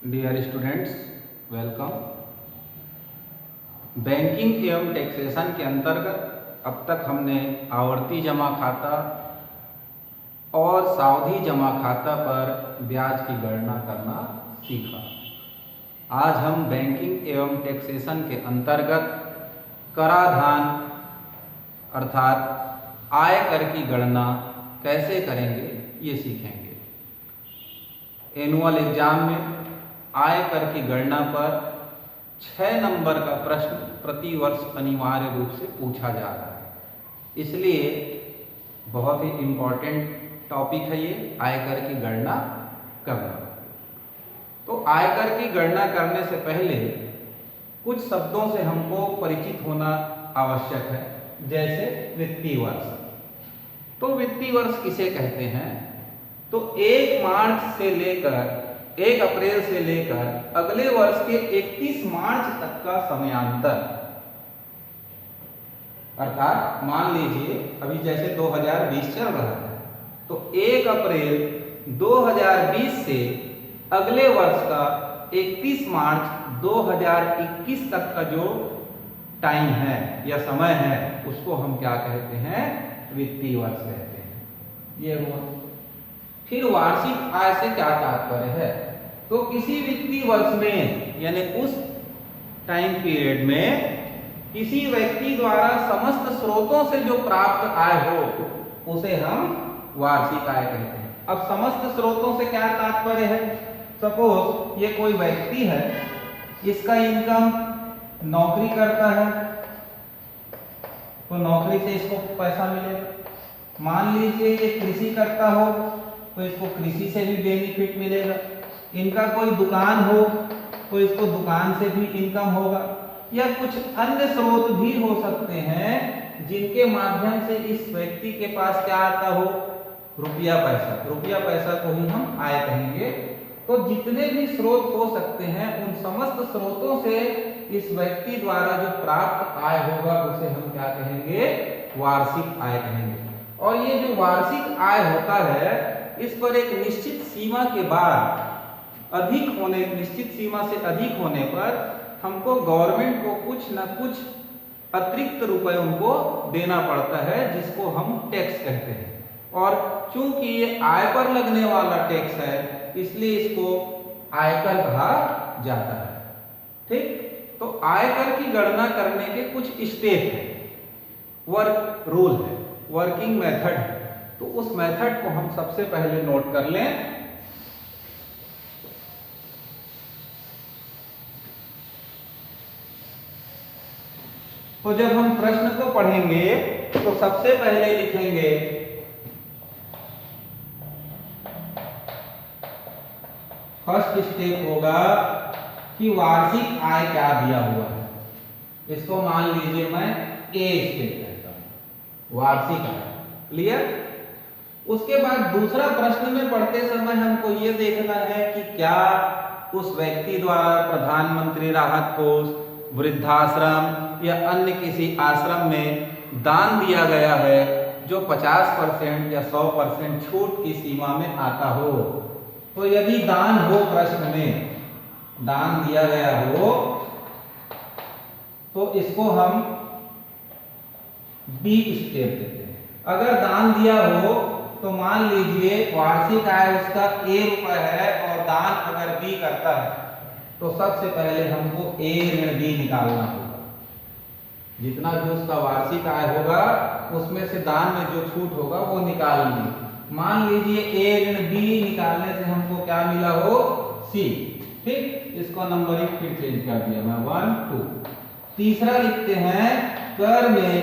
Dear students, welcome. Banking एवं taxation के अंतर्गत अब तक हमने आवर्ती जमा खाता और सावधि जमा खाता पर ब्याज की गणना करना सीखा। आज हम बैंकिंग एवं टैक्सेशन के अंतर्गत कराधान अर्थात आय कर की गणना कैसे करेंगे ये सीखेंगे। एनुअल एग्जाम में आय कर की गणना पर 6 नंबर का प्रश्न प्रतिवर्ष अनिवार्य रूप से पूछा जा रहा है, इसलिए बहुत ही इम्पोर्टेंट टॉपिक है ये आयकर की गणना करना। तो आयकर की गणना करने से पहले कुछ शब्दों से हमको परिचित होना आवश्यक है, जैसे वित्तीय वर्ष। तो वित्तीय वर्ष किसे कहते हैं? तो 1 मार्च से लेकर 1 अप्रैल से लेकर अगले वर्ष के 31 मार्च तक का समयांतर, अर्थात मान लीजिए अभी जैसे 2020 चल रहा है, तो 1 अप्रैल 2020 से अगले वर्ष का 31 मार्च 2021 तक का जो टाइम है या समय है, उसको हम क्या कहते हैं? वित्तीय वर्ष कहते हैं। ये हुआ। फिर वार्षिक आय से क्या तात्पर्य है? तो किसी वित्तीय वर्ष में यानी उस टाइम पीरियड में किसी व्यक्ति द्वारा समस्त स्रोतों से जो प्राप्त आय हो उसे हम वार्षिक आय कहते हैं। अब समस्त स्रोतों से क्या तात्पर्य है? सपोज ये कोई व्यक्ति है, इसका इनकम नौकरी करता है, तो नौकरी से इसको पैसा मिलेगा। मान लीजिए ये कृषि करता हो तो इसको कृषि से भी बेनिफिट मिलेगा। इनका कोई दुकान हो तो इसको दुकान से भी इनकम होगा, या कुछ अन्य स्रोत भी हो सकते हैं जिनके माध्यम से इस व्यक्ति के पास क्या आता हो? रुपया पैसा। रुपया पैसा को ही हम आय कहेंगे। तो जितने भी स्रोत हो सकते हैं उन समस्त स्रोतों से इस व्यक्ति द्वारा जो प्राप्त आय होगा उसे हम क्या कहेंगे? वार्षिक आय कहेंगे। और ये जो वार्षिक आय होता है, इस पर एक निश्चित सीमा के बाद निश्चित सीमा से अधिक होने पर हमको गवर्नमेंट को कुछ ना कुछ अतिरिक्त रुपए उनको देना पड़ता है, जिसको हम टैक्स कहते हैं। और चूंकि ये आय पर लगने वाला टैक्स है, इसलिए इसको आयकर कहा जाता है। ठीक, तो आयकर की गणना करने के कुछ स्टेप है, वर्क रूल है, वर्किंग मेथड है। तो उस मेथड को हम सबसे पहले नोट कर लें। तो जब हम प्रश्न को पढ़ेंगे तो सबसे पहले लिखेंगे फर्स्ट स्टेप होगा कि वार्षिक आय क्या दिया हुआ है। इसको मान लीजिए मैं ए स्टेप कहता हूं, वार्षिक आय। क्लियर? उसके बाद दूसरा प्रश्न में पढ़ते समय हमको यह देखना है कि क्या उस व्यक्ति द्वारा प्रधानमंत्री राहत कोष, वृद्धाश्रम या अन्य किसी आश्रम में दान दिया गया है जो 50% या 100% छूट की सीमा में आता हो। तो यदि दान हो, प्रश्न में दान दिया गया हो, तो इसको हम बी स्टेप देते हैं। अगर दान दिया हो तो मान लीजिए वार्षिक आय उसका ए रुपए है और दान अगर बी करता है, तो सबसे पहले हमको ए ऋण बी निकालना होगा। जितना भी उसका वार्षिक आय होगा उसमें से दान में जो छूट होगा वो निकाल लीजिए। मान लीजिए ए ऋण बी निकालने से हमको क्या मिला हो? सी। ठीक, इसको नंबरिंग फिर चेंज कर दिया मैं 1 2। तीसरा लिखते हैं कर में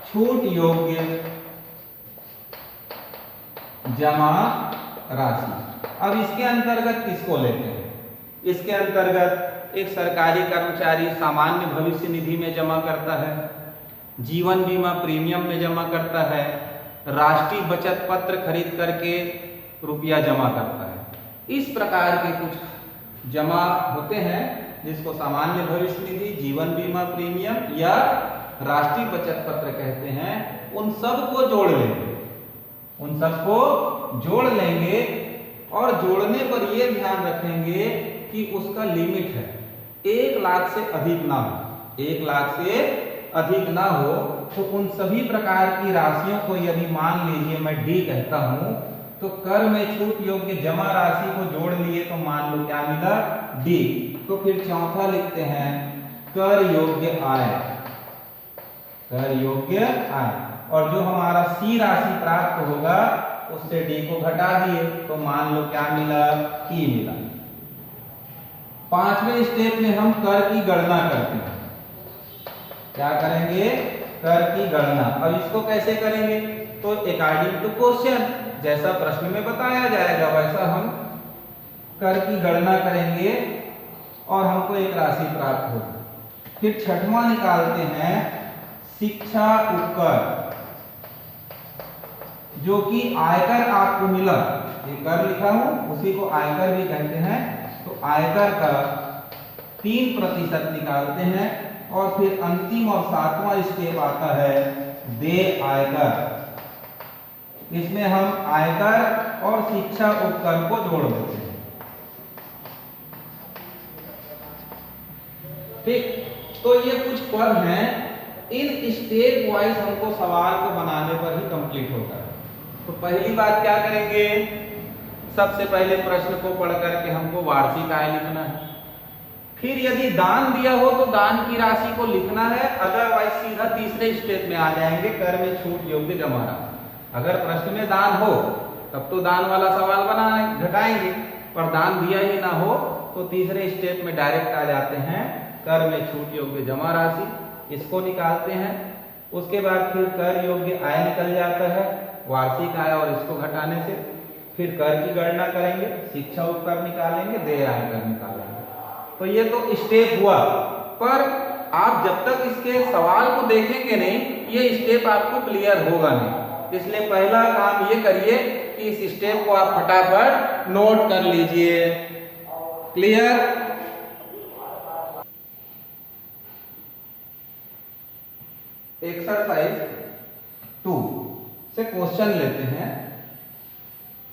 छूट योग्य जमा राशि। अब इसके अंतर्गत किसको लेते हैं? इसके अंतर्गत एक सरकारी कर्मचारी सामान्य भविष्य निधि में जमा करता है, जीवन बीमा प्रीमियम में जमा करता है, राष्ट्रीय बचत पत्र खरीद करके रुपया जमा करता है। इस प्रकार के कुछ जमा होते हैं जिसको सामान्य भविष्य निधि, जीवन बीमा प्रीमियम या राष्ट्रीय बचत पत्र कहते हैं। उन सबको जोड़ लेंगे और जोड़ने पर ये ध्यान रखेंगे कि उसका लिमिट है 1 लाख से अधिक ना हो, 1 लाख से अधिक ना हो। तो उन सभी प्रकार की राशियों को यदि मान लीजिए मैं डी कहता हूं, तो कर में छूट योग्य जमा राशि को जोड़ लिए तो मान लो क्या मिला, डी। तो फिर चौथा लिखते हैं कर योग्य आय, कर योग्य आय। और जो हमारा सी राशि प्राप्त होगा उससे डी को घटा दिए तो मान लो क्या मिला, ई मिला। 5वें स्टेप में हम कर की गणना करते हैं। क्या करेंगे, कर की गणना। अब इसको कैसे करेंगे, तो अकॉर्डिंग टू क्वेश्चन, जैसा प्रश्न में बताया जाएगा वैसा हम कर की गणना करेंगे और हमको एक राशि प्राप्त होगी। फिर छठवां निकालते हैं शिक्षा उपकर, जो कि आयकर आपको मिला, ये कर लिखा हूं उसी को आयकर भी कहते हैं। तो आयकर का 3% निकालते हैं और फिर अंतिम और 7वां स्टेप आता है देय आयकर। इसमें हम आयकर और शिक्षा उपकर को जोड़ देते हैं। ठीक, तो ये कुछ पद हैं, इन स्टेप वाइज हमको सवाल को बनाने पर ही कंप्लीट होता है। तो पहली बात क्या करेंगे, सबसे पहले प्रश्न को पढ़ करके हमको वार्षिक आय लिखना है। फिर यदि दान दिया हो तो दान की राशि को लिखना है, अदरवाइज सीधा तीसरे स्टेप में आ जाएंगे, कर में छूट योग्य जमा राशि। अगर प्रश्न में दान हो तब तो दान वाला सवाल बनाएंगे, घटाएंगे, पर दान दिया ही ना हो तो तीसरे स्टेप में डायरेक्ट आ जाते हैं कर में छूट योग्य जमा राशि, इसको निकालते हैं। उसके बाद फिर कर योग्य आय निकल जाता है, वार्षिक आय और इसको घटाने से। फिर कर की गणना करेंगे, शिक्षा उपकर निकालेंगे, देय आयकर निकालेंगे। तो ये तो स्टेप हुआ, पर आप जब तक इसके सवाल को देखेंगे नहीं ये स्टेप आपको क्लियर होगा नहीं। इसलिए पहला काम ये करिए कि इस स्टेप को आप फटाफट नोट कर लीजिए। क्लियर? एक्सरसाइज 2 से क्वेश्चन लेते हैं।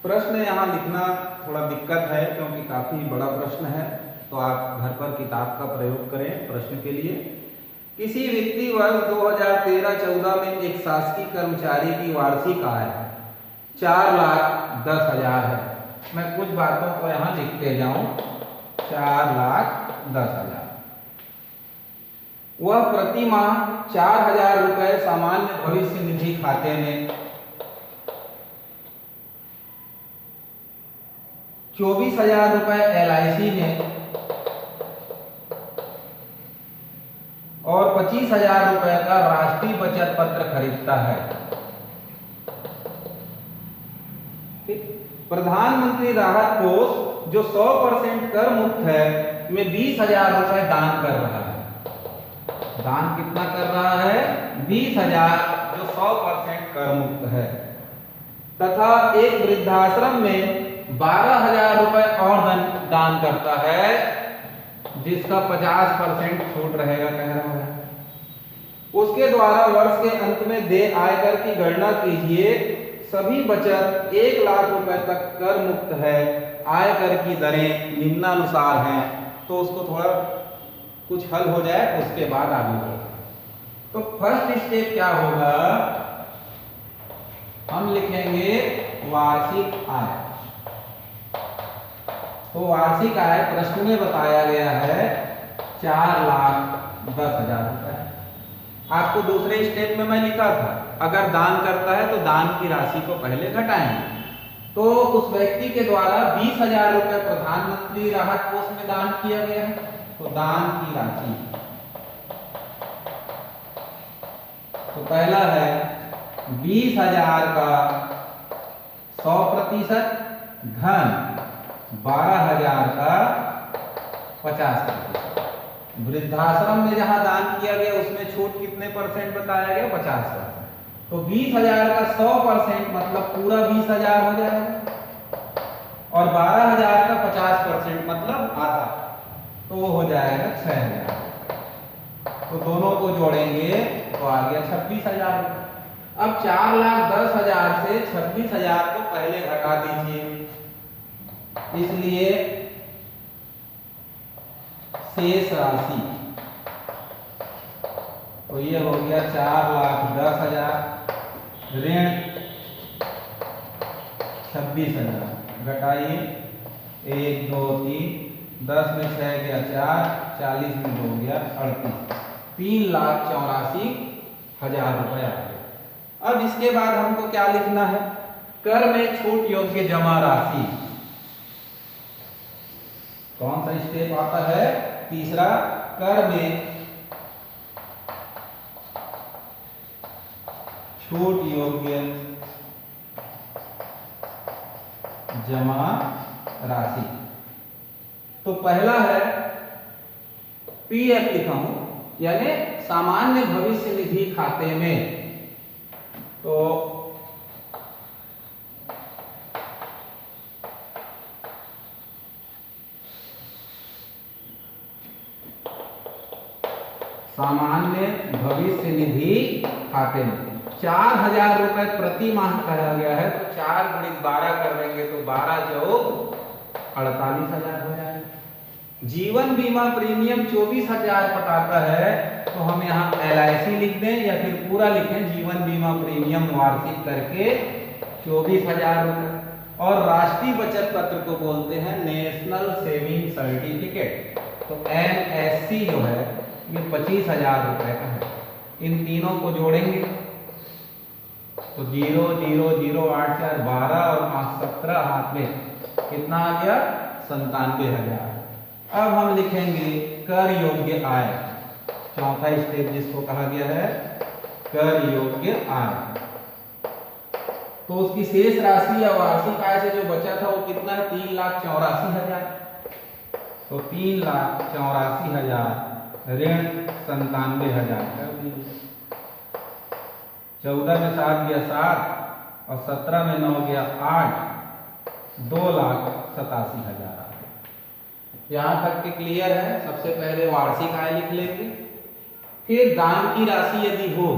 प्रश्न यहाँ लिखना थोड़ा दिक्कत है क्योंकि काफी बड़ा प्रश्न है, तो आप घर पर किताब का प्रयोग करें प्रश्न के लिए। किसी वित्तीय वर्ष 2013-14 में एक शासकीय कर्मचारी की वार्षिक आय 4,10,000 है। मैं कुछ बातों को यहाँ लिखते जाऊं। 4,10,000। वह प्रति माह 4,000 रुपए सामान्य भविष्य निधि खाते में, 24,000 रुपए LIC में और 25,000 रुपए का राष्ट्रीय बचत पत्र खरीदता है। प्रधानमंत्री राहत कोष जो 100% कर मुक्त है में 20,000 रुपए दान कर रहा है। दान कितना कर रहा है? 20,000, जो 100% कर मुक्त है। तथा एक वृद्धाश्रम में 12,000 रुपए और दान करता है, जिसका 50% छूट रहेगा कह रहा है। उसके द्वारा वर्ष के अंत में देय आयकर की गणना कीजिए। सभी बचत 1 लाख रुपए तक कर मुक्त है। आयकर की दरें निम्नानुसार हैं। तो उसको थोड़ा कुछ हल हो जाए उसके बाद आगे बढ़े। तो फर्स्ट स्टेप क्या होगा, हम लिखेंगे वार्षिक आय। तो वार्षिक आय प्रश्न में बताया गया है 4,10,000 रुपए। आपको दूसरे स्टेप में मैं लिखा था अगर दान करता है तो दान की राशि को पहले घटाएंगे। तो उस व्यक्ति के द्वारा 20,000 रुपए प्रधानमंत्री राहत कोष में दान किया गया है, तो दान की राशि, तो पहला है 20,000 का 100% धन 12,000 का 50%। वृद्धाश्रम में जहां दान किया गया उसमें छूट कितने परसेंट बताया गया? 50%। तो 20,000 का 100% मतलब पूरा 20,000 हो जाएगा और 12,000 का 50% मतलब आधा, तो वो हो जाएगा 6,000। तो दोनों को जोड़ेंगे तो आ गया 26,000। अब 4,10,000 से 26,000 को पहले घटा दीजिए। इसलिए शेष राशि, तो ये हो गया 4,10,000 ऋण 26,000 घटाइए 1 2 3 10 में 6 गया 4, 40 में 2 गया 38, 3,84,000 रुपए आ गए। अब इसके बाद हमको क्या लिखना है? कर में छूट योग्य जमा राशि। कौन सा स्टेप आता है? तीसरा, कर में छूट योग्य जमा राशि। तो पहला है पीएफ लिखा हूं, यानी सामान्य भविष्य निधि खाते में। तो सामान्य भविष्य निधि खाते में 4,000 रुपए प्रति माह कहा गया है, तो 4 × 12 कर देंगे तो 12 चौक 48,000 हो जाएगा। जीवन बीमा प्रीमियम 24,000 पटाता है, तो हम यहाँ LIC लिख दें या फिर पूरा लिखें, जीवन बीमा प्रीमियम वार्षिक करके 24,000 रुपए। और राष्ट्रीय बचत पत्र को बोलते हैं नेशनल सेविंग सर्टिफिकेट, तो NSC जो है ये 25,000 रुपए का है। इन तीनों को जोड़ेंगे तो 0 0 0 8 4 12 और 5 17 हाथ में कितना आ गया? 97,000। अब हम लिखेंगे कर योग्य आय, चौथा स्टेप जिसको कहा गया है कर योग्य आय। तो उसकी शेष राशि या वार्षिक आय से जो बचा था वो कितना है? 3,84,000। तो 3,84,000 ऋण 97,000 कर दीजिए। 14 में 7 गया 7 और 17 में 9 गया 8, 2,87,000। यहाँ तक के क्लियर है? सबसे पहले वार्षिक आय लिख लेंगे, फिर दान की राशि यदि हो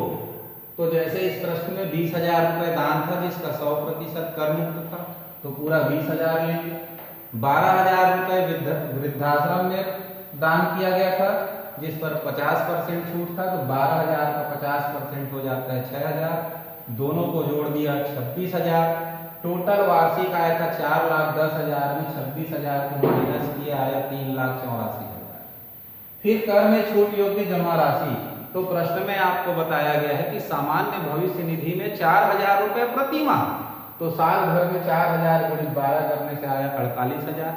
तो जैसे इस प्रश्न में 20,000 रुपए दान था जिसका 100% कर मुक्त था, तो पूरा 20,000 लेंगे। 12,000 रुपए वृद्धाश्रम में दान किया गया था जिस पर 50% छूट था, तो 12,000 का 50% हो जाता है 6,000, दोनों को जोड़ दिया 26,000। टोटल वार्षिक आय था 4,10,000 में 26,000 को माइनस किया आया 3,84,000। फिर कर में छूट योग्य जमा राशि, तो प्रश्न में आपको बताया गया है कि सामान्य भविष्य निधि में 4,000 रुपए प्रति माह, तो साल भर में 4,000 × 12 करने से आया 48,000।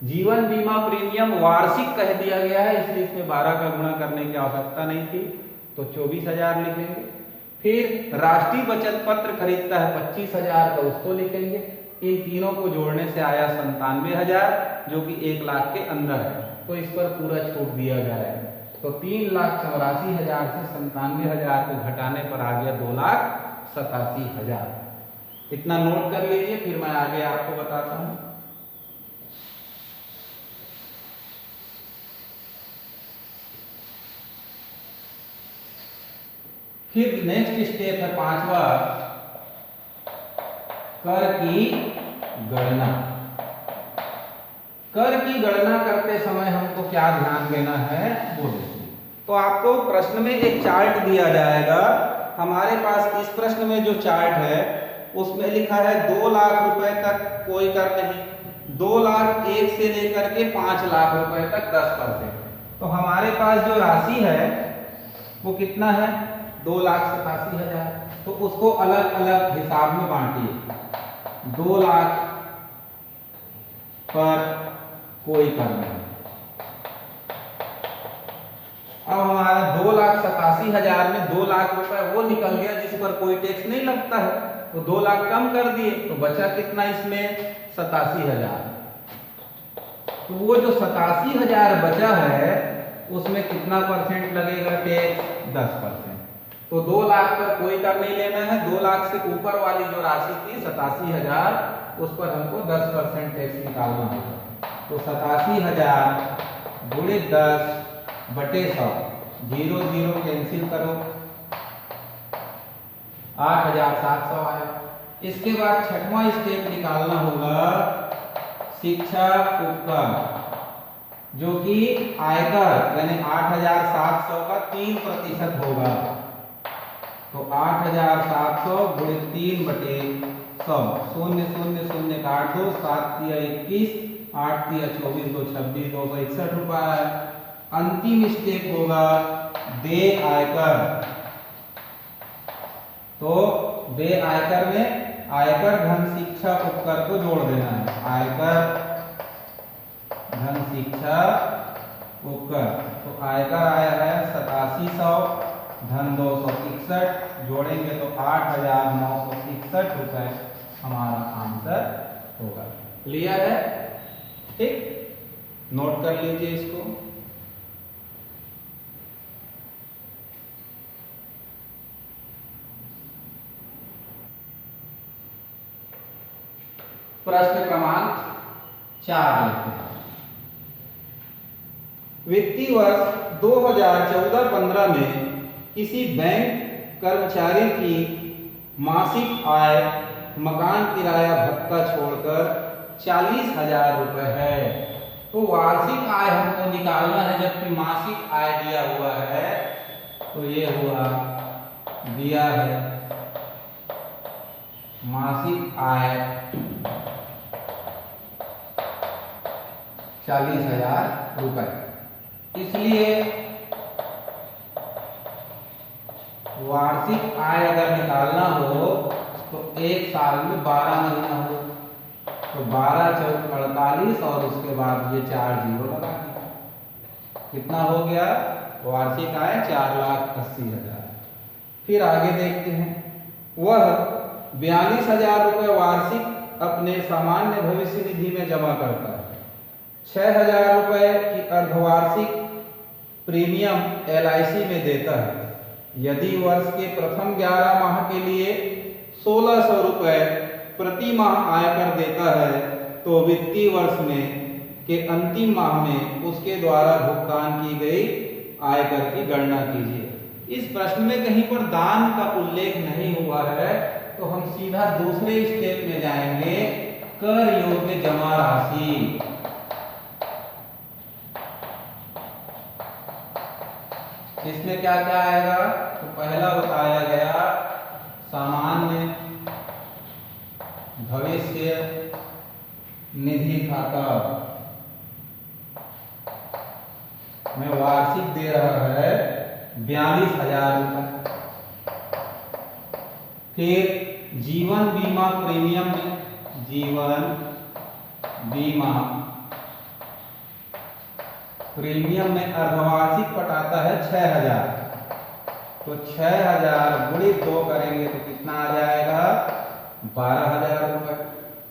जीवन बीमा प्रीमियम वार्षिक कह दिया गया है, इसलिए इसमें 12 का गुणा करने की आवश्यकता नहीं थी, तो 24,000 लिखेंगे। फिर राष्ट्रीय बचत पत्र खरीदता है 25,000, तो उसको लिखेंगे। इन तीनों को जोड़ने से आया 97,000 जो कि 1 लाख के अंदर है, तो इस पर पूरा छूट दिया जाएगा। तो 3,84,000 से 97,000 को घटाने पर आ गया 2,87,000। इतना नोट कर लीजिए, फिर मैं आगे आपको बताता हूं। फिर नेक्स्ट स्टेप है 5वां, कर की गणना। कर की गणना करते समय हमको क्या ध्यान देना है वो देखिए। तो आपको प्रश्न में एक चार्ट दिया जाएगा। हमारे पास इस प्रश्न में जो चार्ट है उसमें लिखा है 2 लाख रुपए तक कोई कर नहीं, 2,01,000 से लेकर के 5 लाख रुपए तक 10%। तो हमारे पास जो राशि है वो कितना है? 2,87,000। तो उसको अलग अलग हिसाब में बांटिए। 2 लाख पर कोई कर नहीं। अब हमारा 2,87,000 में 2 लाख रुपए वो निकल गया जिस पर कोई टैक्स नहीं लगता है, तो 2 लाख कम कर दिए, तो बचा कितना इसमें? 87,000। तो वो जो 87,000 बचा है उसमें कितना परसेंट लगेगा टैक्स? 10%। तो 2 लाख पर कोई कर नहीं लेना है, 2 लाख से ऊपर वाली जो राशि थी 87,000 उस पर हमको 10% टैक्स निकालना होगा। तो 87,000 × 10/100, 0 0 कैंसिल करो, 8,700 आया। इसके बाद 6वां स्टेप निकालना होगा शिक्षा उपकर जो कि आयकर यानी 8,700 का 3% होगा। तो 8,700 गुणे 3/100, 0 0 0 काट दो, 7 तिया 21, 8 तिया 24, 2 26, 261 रुपये। अंतिम स्टेप होगा देय आयकर। तो देय आयकर में आयकर धन शिक्षा उपकर को जोड़ देना है। आयकर धन शिक्षा उपकर, तो आयकर आया है 8700 धन 261, जोड़ेंगे तो 8,961 रुपए हमारा आंसर होगा। क्लियर है? ठीक, नोट कर लीजिए इसको। प्रश्न क्रमांक 4 लेते हैं। वित्तीय वर्ष 2014-15 में किसी बैंक कर्मचारी की मासिक आय मकान किराया भत्ता छोड़कर 40,000 रुपए है। तो वार्षिक आय हमको निकालना है, जबकि मासिक आय दिया हुआ है। तो ये हुआ दिया है मासिक आय 40,000 रुपए, इसलिए वार्षिक आय अगर निकालना हो तो एक साल में 12 महीना हो, तो 12 चौक 48 और उसके बाद ये 4 जीरो लगा दिया। कितना हो गया? वार्षिक आय 4,80,000। फिर आगे देखते हैं। वह 42,000 रुपये वार्षिक अपने सामान्य भविष्य निधि में जमा करता है। 6,000 रुपये की अर्धवार्षिक प्रीमियम LIC में देता है। यदि वर्ष के प्रथम 11 माह के लिए 1,600 रुपये प्रति माह आयकर देता है, तो वित्तीय वर्ष में के अंतिम माह में उसके द्वारा भुगतान की गई आयकर की गणना कीजिए। इस प्रश्न में कहीं पर दान का उल्लेख नहीं हुआ है, तो हम सीधा दूसरे स्टेप में जाएंगे, कर योग्य जमा राशि। इसमें क्या क्या आएगा? तो पहला बताया गया सामान्य भविष्य निधि खाता में वार्षिक दे रहा है 42,000 रुपये। फिर जीवन बीमा प्रीमियम में जीवन बीमा प्रीमियम में अर्धवार्षिक पटाता है 6,000। तो 6,000 गुणित 2 करेंगे तो कितना आ जाएगा? 12,000 रुपये।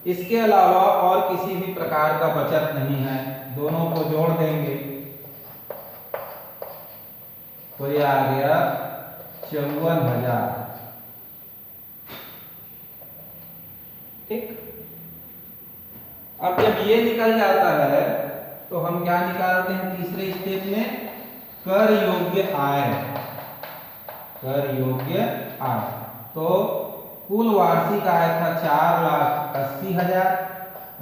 इसके अलावा और किसी भी प्रकार का बचत नहीं है, दोनों को जोड़ देंगे तो ये आ गया 54,000। ठीक, अब जब ये निकल जाता है तो हम क्या निकालते हैं तीसरे स्टेप में? कर योग्य आय। कर योग्य आय, तो कुल वार्षिक आय था 4,80,000,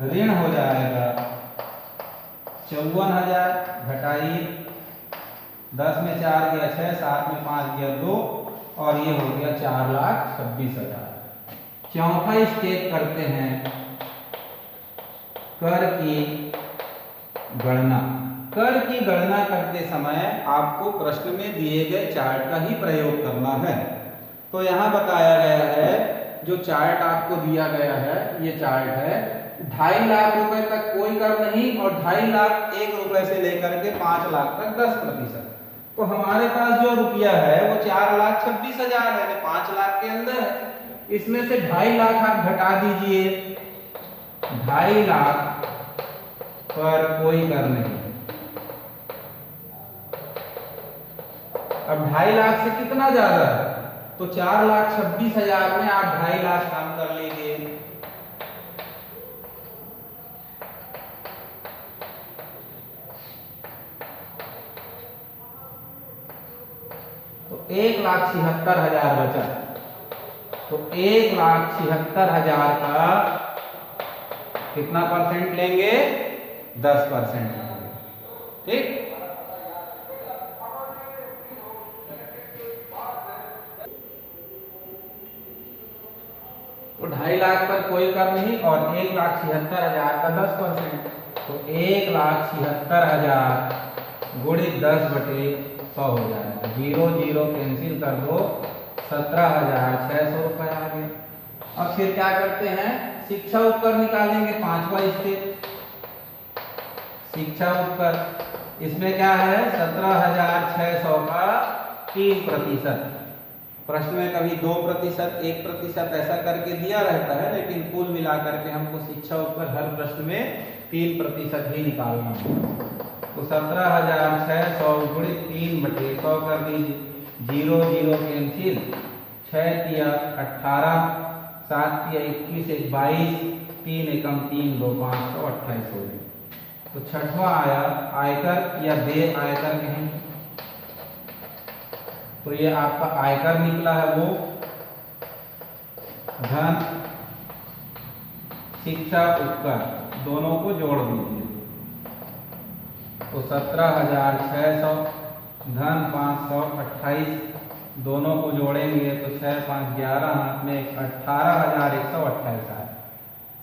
ऋण हो जाएगा 54,000, घटाइए 10 में 4 गया 6, 7 में 5 गया 2, और ये हो गया 4,26,000। चौथा स्टेप करते हैं कर की गणना। कर की गणना करते समय आपको प्रश्न में दिए गए चार्ट का ही प्रयोग करना है। तो यहाँ बताया गया है, जो चार्ट आपको दिया गया है, ये चार्ट है 2.5 लाख रुपए तक कोई कर नहीं, और 2.5 लाख 1 रुपए से लेकर के 5 लाख तक 10%। तो हमारे पास जो रुपया है वो 4,26,000 है, 5 लाख के अंदर है। इसमें से 2.5 लाख आप घटा दीजिए, 2.5 लाख पर कोई कर नहीं। अब 2.5 लाख से कितना ज्यादा है? तो 4,26,000 में आप 2.5 लाख कम कर लीजिए। तो 1,76,000 बचा। तो 1,76,000 का कितना परसेंट लेंगे? 10% लेंगे। ठीक, तो 2.5 लाख पर कोई कर नहीं और 1,76,000 का 10%, तो 1,76,000 गुणित 10/100 हो जाएगा। 0 0 कैंसिल कर दो, 17,600 रुपये आ गए। अब फिर क्या करते हैं, शिक्षा उपकर निकालेंगे। 5वां स्टेप शिक्षा उपकर, इसमें क्या है 17,600 का 3%। प्रश्न में कभी 2%, 1% ऐसा करके दिया रहता है, लेकिन कुल मिलाकर के हमको शिक्षा उपकर हर प्रश्न में 3% ही निकालना है। तो 17,600 गुणित 3/100 कर दीजिए। 0 0 कैंसिल, 6 तिया 18, 7 तिया 21, 1 22, 3 एकम 3, 2 5, 128 हो गए। तो छठवां आया आयकर या देय आयकर कहेंगे। तो ये आपका आयकर निकला है, वो धन शिक्षा उपकर दोनों को जोड़ दीजिए। तो 17,600 धन 528 दोनों को जोड़ेंगे तो 6 5 11, हाथ में 18,128 आए।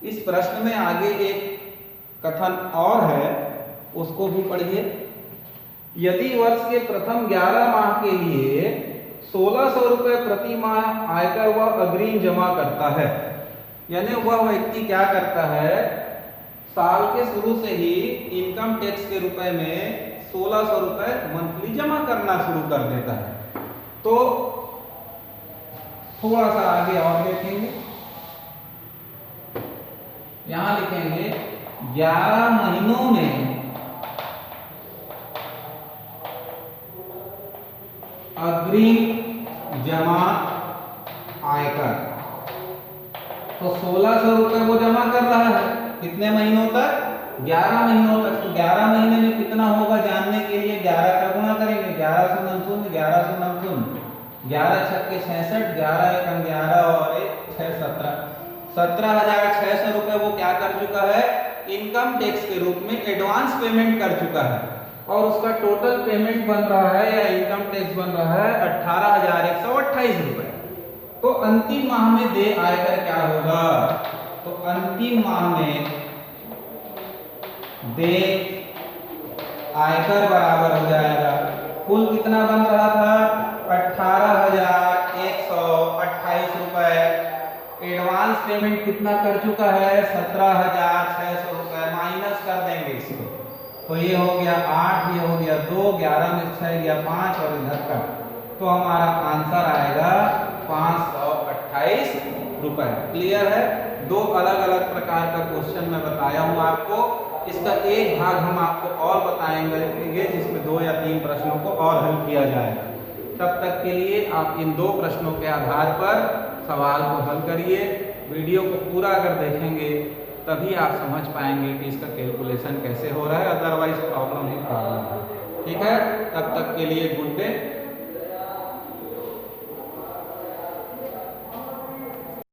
इस प्रश्न में आगे एक कथन और है, उसको भी पढ़िए। यदि वर्ष के प्रथम 11 माह के लिए 1600 रुपये प्रति माह आयकर व अग्रिम जमा करता है, यानी वह व्यक्ति क्या करता है, साल के शुरू से ही इनकम टैक्स के रुपए में 1600 रुपये मंथली जमा करना शुरू कर देता है। तो थोड़ा सा आगे और देखेंगे, यहां लिखेंगे 11 महीनों में अग्रिम जमा आयकर। तो 1600 रुपये वो जमा कर रहा है, कितने महीनों तक? 11 महीनों तक। तो 11 महीने में कितना होगा जानने के लिए 11 का गुणा करेंगे। 11 शून्य शून्य, 11 शून्य शून्य, 11 छक्के 66, 11 एकम 11 और 1 6 17, 17,600 रुपये वो क्या कर चुका है, इनकम टैक्स के रूप में एडवांस पेमेंट कर चुका है। और उसका टोटल पेमेंट बन रहा है या इनकम टैक्स बन रहा है 18,128 रुपये। तो अंतिम माह में देय आयकर क्या होगा? तो अंतिम माह में देय आयकर बराबर हो जाएगा, कुल कितना बन रहा था 18,128 रुपये। एडवांस पेमेंट कितना कर चुका है 17,600 रुपये, माइनस कर देंगे इसको। तो ये हो गया 8, ये हो गया 2, 11 में 6 गया 5 और इधर का, तो हमारा आंसर आएगा 528 रुपये। क्लियर है? दो अलग अलग प्रकार का क्वेश्चन मैं बताया हूँ आपको। इसका एक भाग हम आपको और बताएंगे जिसमें 2 या 3 प्रश्नों को और हल किया जाएगा। तब तक के लिए आप इन 2 प्रश्नों के आधार पर सवाल को हल करिए। वीडियो को पूरा अगर देखेंगे तभी आप समझ पाएंगे कि इसका कैलकुलेशन कैसे हो रहा है, अदरवाइज प्रॉब्लम ही प्रॉब्लम है। ठीक है, तब तक के लिए गुड डे।